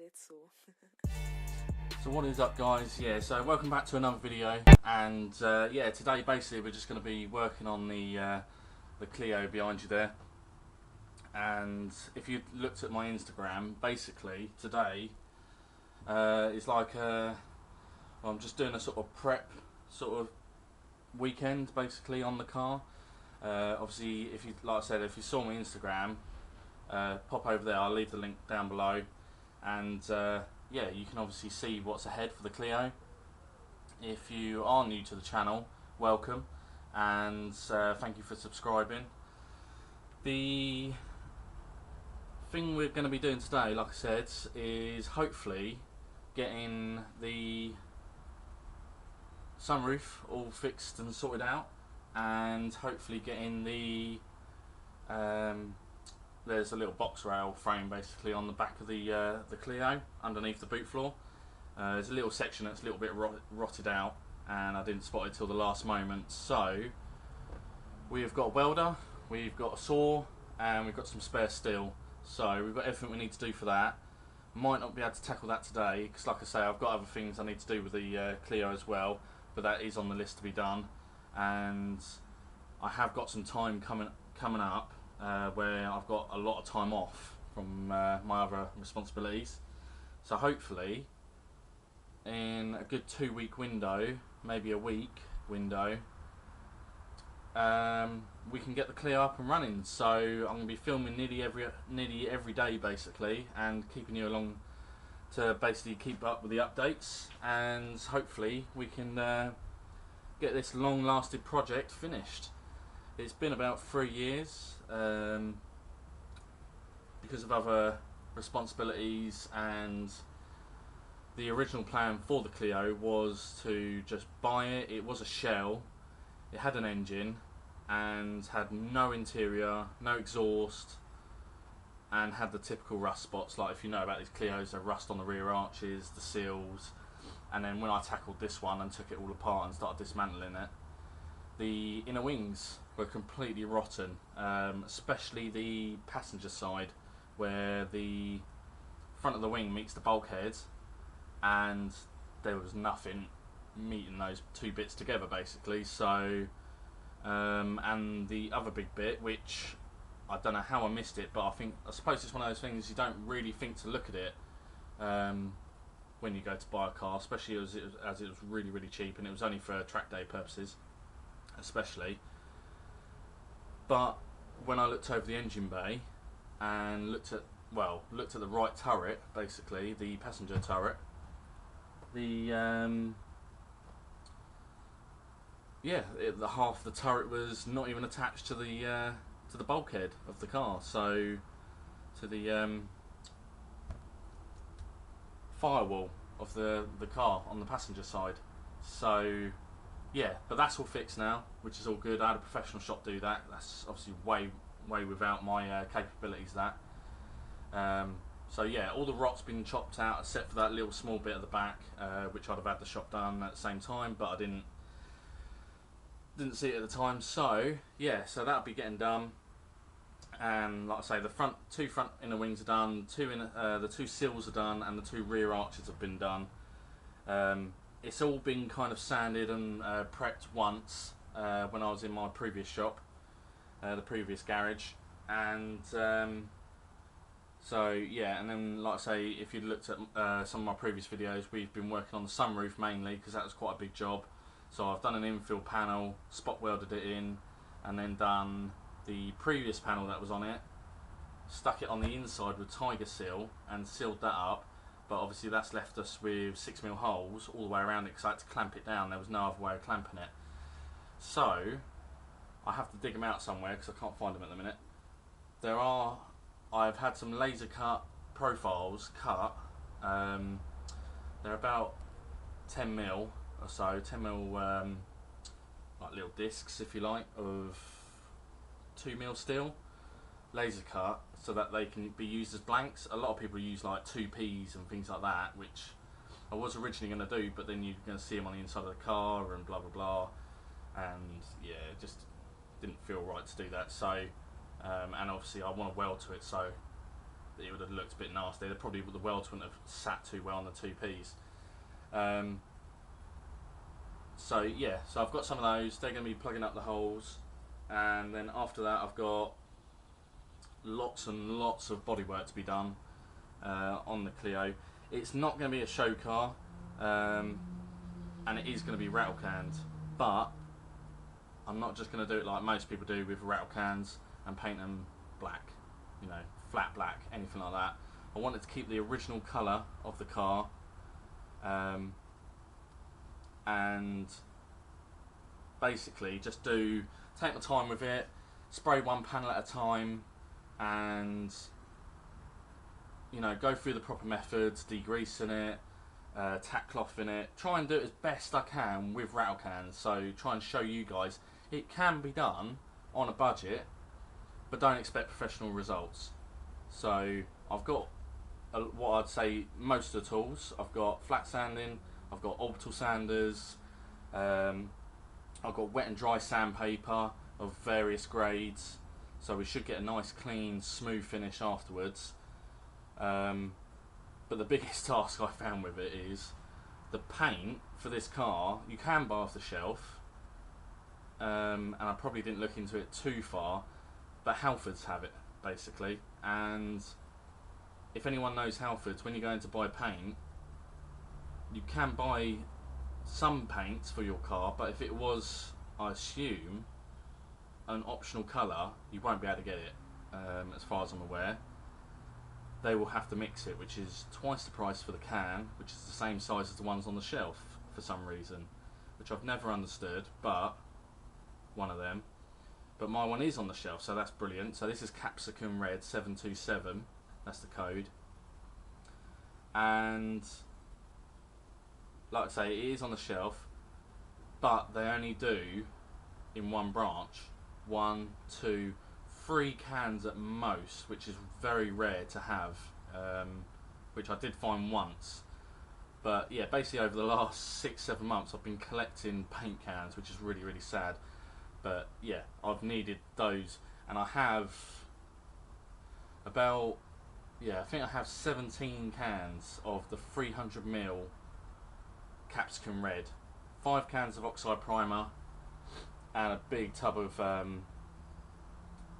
it. So So what is up, guys? Yeah, so welcome back to another video, and yeah, today basically we're just going to be working on the Clio behind you there. And if you looked at my Instagram, basically today it's like I'm just doing a sort of prep sort of weekend basically on the car. Obviously, if you, like I said, if you saw my Instagram, pop over there. I'll leave the link down below, and yeah, you can obviously see what's ahead for the Clio. If you are new to the channel, welcome, and thank you for subscribing. The thing we're going to be doing today, like I said, is hopefully getting the sunroof all fixed and sorted out, and hopefully getting the there's a little box rail frame basically on the back of the Clio underneath the boot floor. There's a little section that's a little bit rotted out, and I didn't spot it till the last moment. So we've got a welder, we've got a saw, and we've got some spare steel. So we've got everything we need to do for that. Might not be able to tackle that today because, like I say, I've got other things I need to do with the Clio as well, but that is on the list to be done. And I have got some time coming up where I've got a lot of time off from my other responsibilities. So hopefully in a good 2-week window, maybe a week window, we can get the Clio up and running. So I'm going to be filming nearly every day basically, and keeping you along to basically keep up with the updates, and hopefully we can get this long-lasting project finished. It's been about 3 years because of other responsibilities, and the original plan for the Clio was to just buy it. It was a shell, it had an engine and had no interior, no exhaust, and had the typical rust spots. Like, if you know about these Clios, they rust on the rear arches, the seals. And then when I tackled this one and took it all apart and started dismantling it, the inner wings were completely rotten, especially the passenger side where the front of the wing meets the bulkhead, and there was nothing meeting those two bits together basically. So and the other big bit, which I don't know how I missed it, but I suppose it's one of those things you don't really think to look at it when you go to buy a car, especially as it was really cheap, and it was only for track day purposes especially. But when I looked over the engine bay and looked at the right turret, basically the passenger turret, the half the turret was not even attached to the bulkhead of the car, so to the firewall of the car on the passenger side. So yeah, but that's all fixed now, which is all good. I had a professional shop do that. That's obviously way without my capabilities, that. So yeah, all the rot's been chopped out except for that little small bit at the back, which I'd have had the shop done at the same time, but I didn't see it at the time. So yeah, so that'll be getting done. And like I say, the two front inner wings are done, the two sills are done, and the two rear arches have been done. It's all been kind of sanded and prepped once when I was in my previous shop, the previous garage, and so yeah. And then, like I say, if you looked at some of my previous videos, we've been working on the sunroof mainly because that was quite a big job. So I've done an infill panel, spot welded it in, and then done the previous panel that was on it, stuck it on the inside with tiger seal and sealed that up. But obviously that's left us with 6mm holes all the way around it because I had to clamp it down. There was no other way of clamping it. So I have to dig them out somewhere because I can't find them at the minute. I've had some laser cut profiles cut. They're about 10mm or so, 10mm like little discs, if you like, of 2mm steel, laser cut, so that they can be used as blanks. A lot of people use like 2Ps and things like that, which I was originally going to do, but then you're going to see them on the inside of the car and blah blah blah, and yeah, it just didn't feel right to do that. So and obviously I want to weld to it, so it would have looked a bit nasty. Probably the welds wouldn't have sat too well on the 2Ps. So yeah, so I've got some of those. They're going to be plugging up the holes, and then after that I've got lots and lots of bodywork to be done on the Clio. It's not going to be a show car, and it is going to be rattle canned, but I'm not just going to do it like most people do with rattle cans and paint them black, you know, flat black, anything like that. I wanted to keep the original colour of the car, and basically just take my time with it, spray one panel at a time, and you know, go through the proper methods, degreasing it, tack cloth in it, try and do it as best I can with rattle cans. So try and show you guys it can be done on a budget, but don't expect professional results. So I've got what I'd say most of the tools. I've got flat sanding, I've got orbital sanders, I've got wet and dry sandpaper of various grades, so we should get a nice clean smooth finish afterwards. But the biggest task I found with it is the paint for this car. You can buy off the shelf, and I probably didn't look into it too far, but Halfords have it basically. And if anyone knows Halfords, when you're going to buy paint, you can buy some paints for your car, but if it was, I assume, an optional colour, you won't be able to get it, as far as I'm aware. They will have to mix it, which is twice the price for the can, which is the same size as the ones on the shelf for some reason, which I've never understood, but one of them. But my one is on the shelf, so that's brilliant. So this is Capsicum Red 727, that's the code. And like I say, it is on the shelf, but they only do in one branch 1, 2, 3 cans at most, which is very rare to have, which I did find once. But yeah, basically over the last 6-7 months I've been collecting paint cans, which is really, really sad. But yeah, I've needed those, and I have about, I think I have 17 cans of the 300ml Capsicum Red, 5 cans of oxide primer, and a big tub of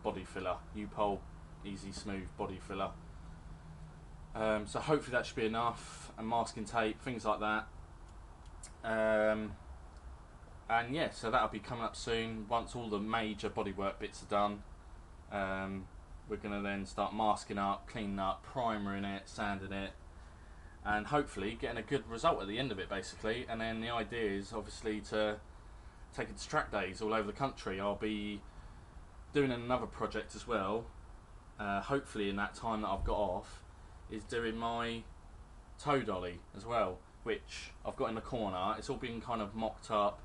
body filler, U-Pole Easy Smooth body filler. So hopefully that should be enough, and masking tape, things like that. And yeah, so that'll be coming up soon once all the major bodywork bits are done. We're going to then start masking up, cleaning up, primering it, sanding it, and hopefully getting a good result at the end of it basically. And then the idea is obviously to take it to track days all over the country. I'll be doing another project as well, hopefully in that time that I've got off, is doing my tow dolly as well, which I've got in the corner. It's all been kind of mocked up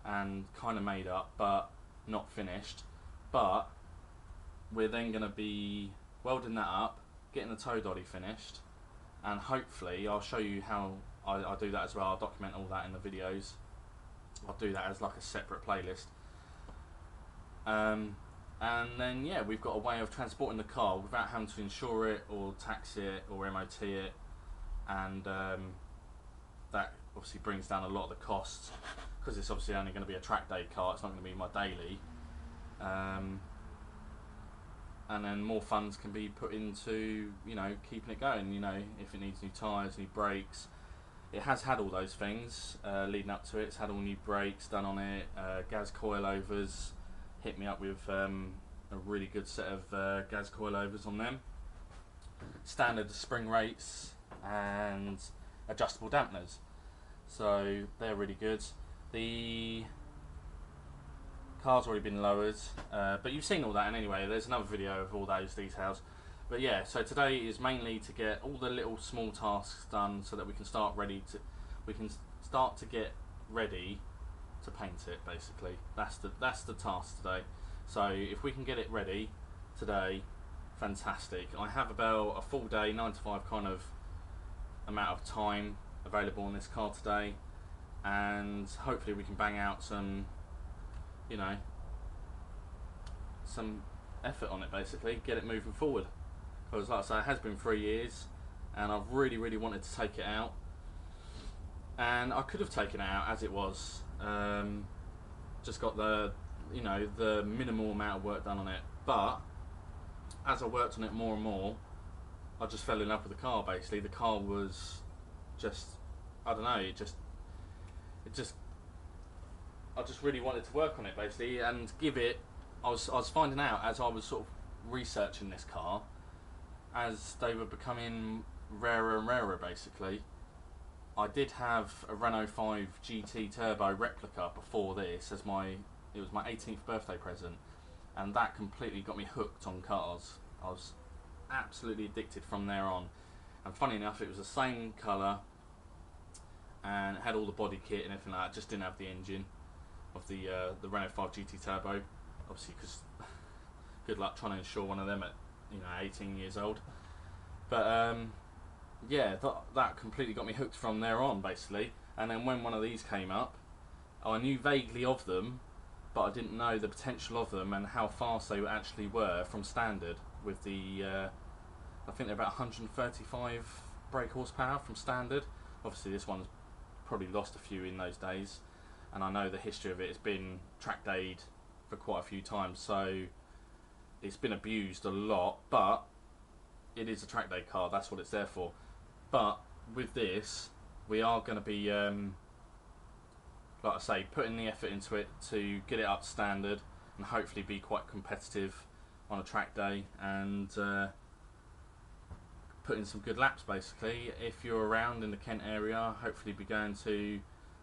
and kind of made up, but not finished. But we're then going to be welding that up, getting the tow dolly finished, and hopefully I'll show you how I do that as well. I'll document all that in the videos. I'll do that as like a separate playlist. And then yeah, we've got a way of transporting the car without having to insure it or tax it or MOT it, and that obviously brings down a lot of the costs, because it's obviously only going to be a track day car, it's not going to be my daily. And then more funds can be put into, you know, keeping it going. You know, if it needs new tyres, new brakes. It has had all those things leading up to it. It's had all new brakes done on it, gas coilovers. Hit me up with a really good set of gas coilovers on them. Standard spring rates and adjustable dampeners. So they're really good. The car's already been lowered, but you've seen all that, and anyway, there's another video of all those details. But yeah, so today is mainly to get all the little small tasks done so that we can start to get ready to paint it. Basically, that's the task today. So if we can get it ready today, fantastic. I have about a full day, 9 to 5 kind of amount of time available on this car today, and hopefully we can bang out some, you know, some effort on it, basically get it moving forward. because like I say, it has been 3 years, and I've really wanted to take it out, and I could have taken it out as it was, just got the the minimal amount of work done on it, but as I worked on it more and more, I just fell in love with the car. Basically, the car was just, I don't know, I just really wanted to work on it basically and give it. I was finding out as I was sort of researching this car, as they were becoming rarer and rarer basically. I did have a Renault 5 GT Turbo replica before this as it was my 18th birthday present, and that completely got me hooked on cars. I was absolutely addicted from there on, and funny enough, it was the same colour and it had all the body kit and everything like that. Just didn't have the engine of the Renault 5 GT Turbo, obviously, because good luck trying to insure one of them at 18 years old. But yeah, that completely got me hooked from there on basically. And then when one of these came up, I knew vaguely of them, but I didn't know the potential of them and how fast they actually were from standard. With the I think they're about 135 brake horsepower from standard. Obviously this one's probably lost a few in those days, and I know the history of it has been track dayed for quite a few times, so it's been abused a lot, but it is a track day car, that's what it's there for. But with this, we are going to be like I say, putting the effort into it to get it up to standard and hopefully be quite competitive on a track day, and put in some good laps basically. If you're around in the Kent area, hopefully be going to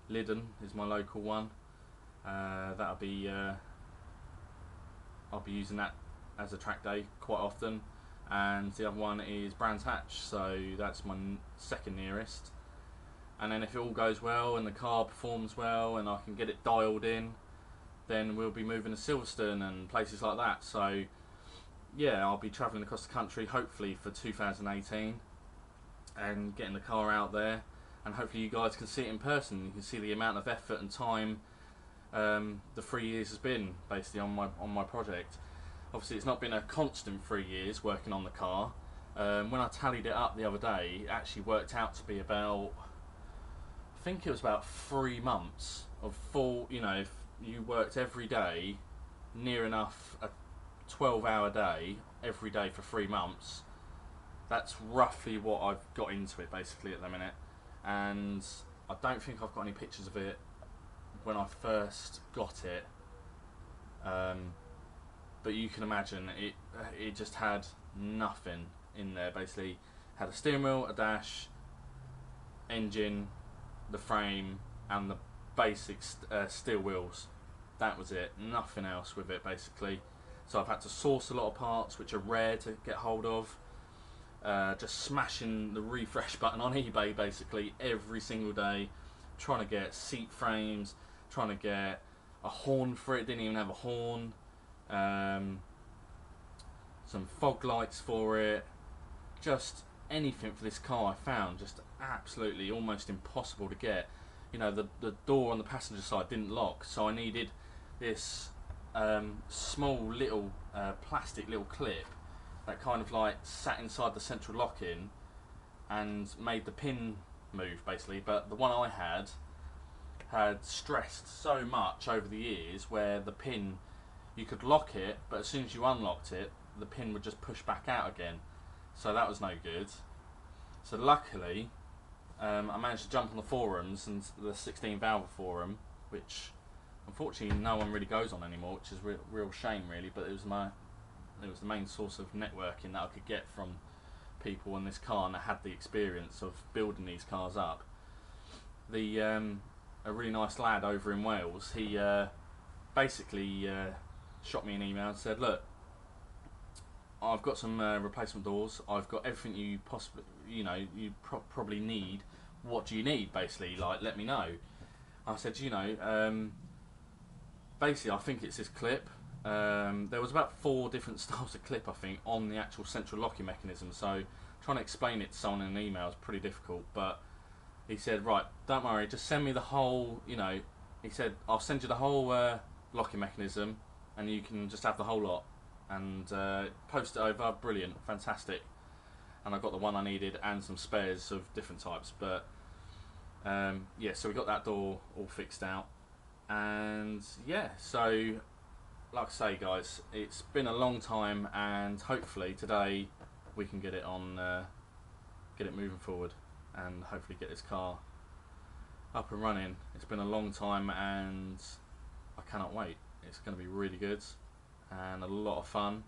Lyddon is my local one. That'll be I'll be using that as a track day quite often, and the other one is Brands Hatch, so that's my second nearest. And then if it all goes well and the car performs well and I can get it dialed in, then we'll be moving to Silverstone and places like that. So yeah, I'll be travelling across the country hopefully for 2018 and getting the car out there, and hopefully you guys can see it in person. You can see the amount of effort and time the 3 years has been basically on my project. Obviously it's not been a constant 3 years working on the car. When I tallied it up the other day, it actually worked out to be about, I think it was about 3 months of full, if you worked every day, near enough a 12-hour day every day for 3 months, that's roughly what I've got into it basically at the minute. And I don't think I've got any pictures of it when I first got it, but you can imagine it just had nothing in there basically. Had a steering wheel, a dash, engine, the frame and the basic steel wheels. That was it, nothing else with it basically. So I've had to source a lot of parts which are rare to get hold of, just smashing the refresh button on eBay basically every single day, trying to get seat frames, trying to get a horn for it, didn't even have a horn, some fog lights for it, just anything for this car I found just absolutely almost impossible to get. The door on the passenger side didn't lock, so I needed this small little plastic little clip that kind of like sat inside the central lock-in and made the pin move basically. But the one I had stressed so much over the years where the pin, you could lock it, but as soon as you unlocked it, the pin would just push back out again, so that was no good. So luckily I managed to jump on the forums, and the 16 Valve forum, which unfortunately no one really goes on anymore, which is real shame really, but it was the main source of networking that I could get from people in this car and that had the experience of building these cars up. A really nice lad over in Wales, he basically shot me an email and said, look, I've got some replacement doors, I've got everything you possibly, probably need. What do you need basically? Like, let me know. I said, basically I think it's this clip. There was about 4 different styles of clip I think on the actual central locking mechanism, so trying to explain it to someone in an email is pretty difficult. But he said, right, don't worry, just send me the whole, he said, I'll send you the whole locking mechanism and you can just have the whole lot, and post it over. Brilliant, fantastic. and I got the one I needed and some spares of different types. But yeah, so we got that door all fixed out, and yeah, so like I say, guys, it's been a long time, and hopefully today we can get it on, get it moving forward, and hopefully get this car up and running. It's been a long time, and I cannot wait. It's going to be really good and a lot of fun,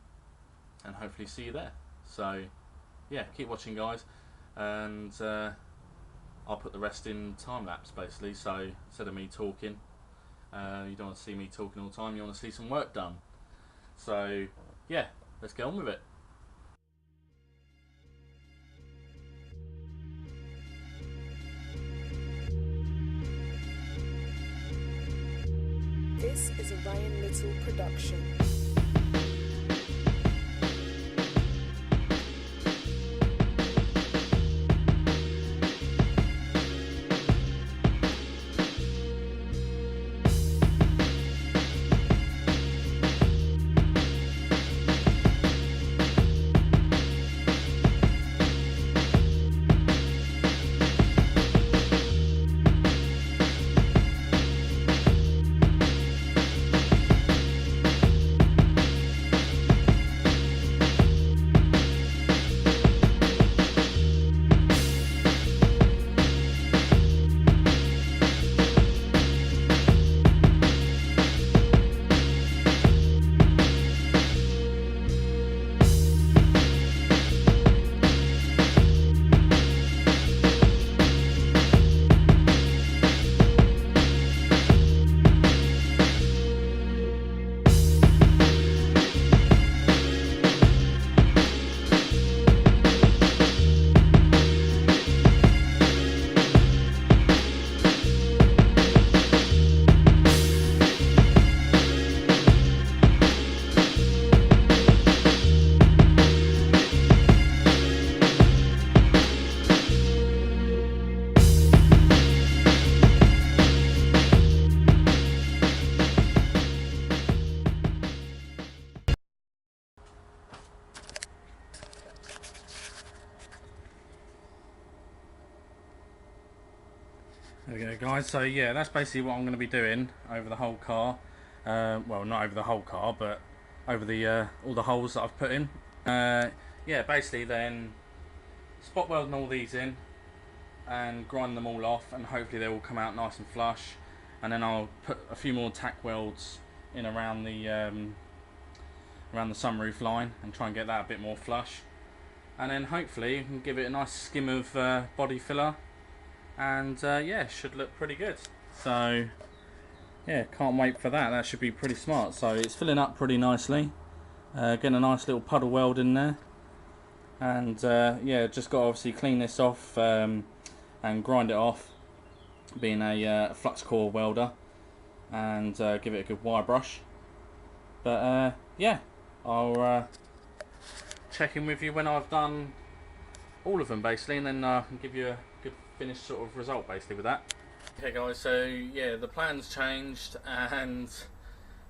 and hopefully see you there. So yeah, keep watching, guys, and I'll put the rest in time lapse basically. So instead of me talking, you don't want to see me talking all the time, you want to see some work done. So yeah, let's get on with it. This is a Ryan Little production. There we go, guys. So yeah, that's basically what I'm going to be doing over the whole car. Well, not over the whole car, but over the all the holes that I've put in. Yeah, basically then spot welding all these in and grind them all off, and hopefully they will come out nice and flush. And then I'll put a few more tack welds in around the sunroof line and try and get that a bit more flush. And then hopefully you can give it a nice skim of body filler, and yeah, should look pretty good. So yeah, can't wait for that. That should be pretty smart. So it's filling up pretty nicely, getting a nice little puddle weld in there, and yeah, just got to obviously clean this off and grind it off, being a flux core welder, and give it a good wire brush. But yeah, I'll check in with you when I've done all of them basically, and then I can give you a good finished sort of result basically with that. Okay, guys, so yeah, the plan's changed, and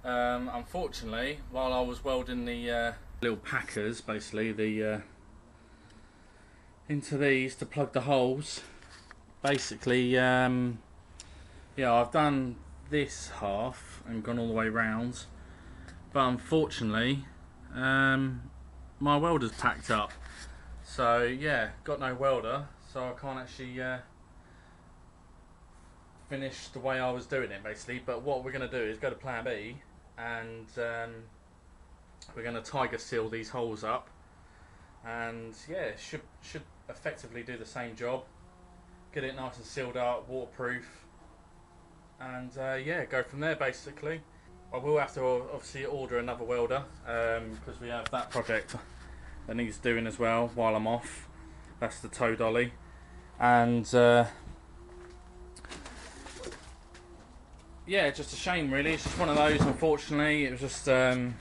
unfortunately, while I was welding the little packers, basically the into these to plug the holes, basically yeah, I've done this half and gone all the way round, but unfortunately my welder's packed up. So yeah, got no welder, so I can't actually finish the way I was doing it basically. But what we're going to do is go to plan B, and we're going to tiger seal these holes up, and yeah, should effectively do the same job, get it nice and sealed up, waterproof, and yeah, go from there basically. I will have to obviously order another welder, because we have that project that needs doing as well while I'm off. That's the tow dolly, and yeah, just a shame really. It's just one of those, unfortunately. It was just it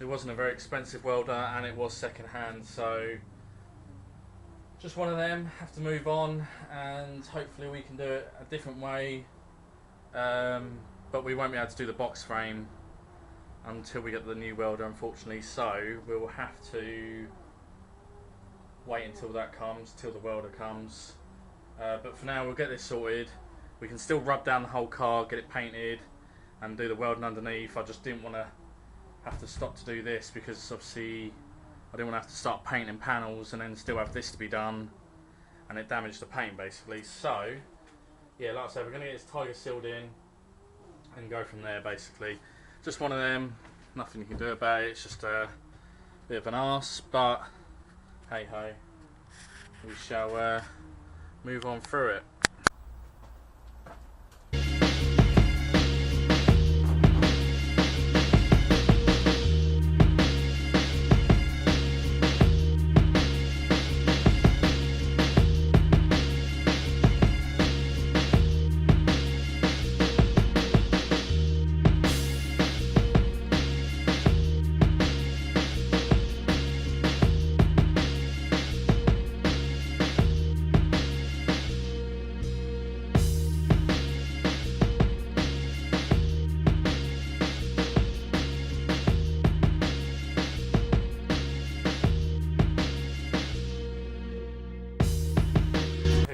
wasn't a very expensive welder, and it was second hand, so just one of them. Have to move on, and hopefully we can do it a different way, but we won't be able to do the box frame until we get the new welder, unfortunately. So we'll have to wait until that comes, till the welder comes. But for now we'll get this sorted. We can still rub down the whole car, get it painted and do the welding underneath. I just didn't want to have to stop to do this because obviously I didn't want to have to start painting panels and then still have this to be done and it damaged the paint basically. So yeah, like I said, we're going to get this tiger sealed in and go from there basically. Just one of them, nothing you can do about it, it's just a bit of an arse, but hey ho, we shall move on through it.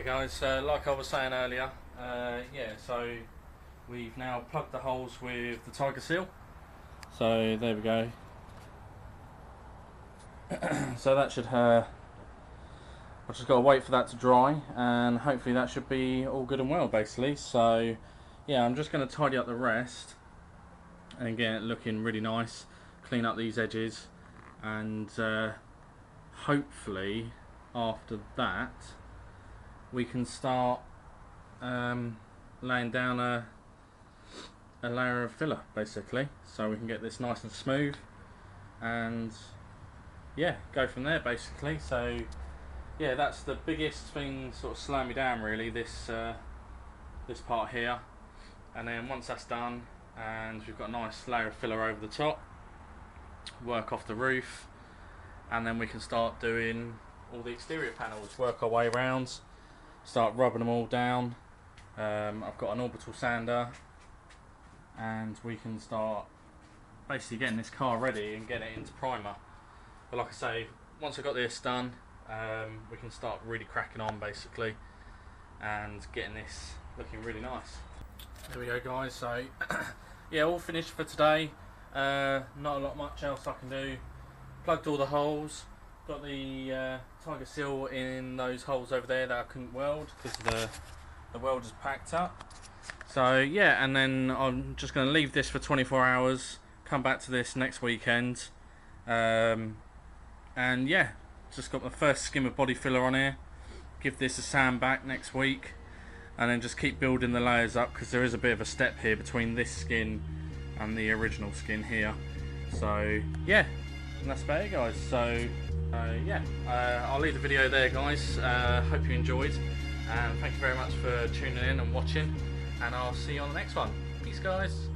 Guys, like I was saying earlier, yeah, so we've now plugged the holes with the tiger seal, so there we go. So that should I've just got to wait for that to dry and hopefully that should be all good and well basically. So yeah, I'm just going to tidy up the rest and get it looking really nice, clean up these edges, and hopefully after that we can start laying down a layer of filler basically, so we can get this nice and smooth and yeah, go from there basically. So yeah, that's the biggest thing sort of slowing me down really, this this part here. And then once that's done and we've got a nice layer of filler over the top, work off the roof, and then we can start doing all the exterior panels, work our way around, start rubbing them all down. I've got an orbital sander and we can start basically getting this car ready and getting it into primer. But like I say, once I've got this done, we can start really cracking on basically and getting this looking really nice. There we go guys, so yeah, all finished for today. Not a lot much else I can do. Plugged all the holes. Got the tiger seal in those holes over there that I couldn't weld because the welder's packed up. So yeah, and then I'm just going to leave this for 24 hours, come back to this next weekend, and yeah, just got my first skim of body filler on here, give this a sand back next week, and then just keep building the layers up because there is a bit of a step here between this skin and the original skin here. So yeah, and that's about it guys. So yeah, I'll leave the video there guys. Hope you enjoyed and thank you very much for tuning in and watching, and I'll see you on the next one. Peace guys.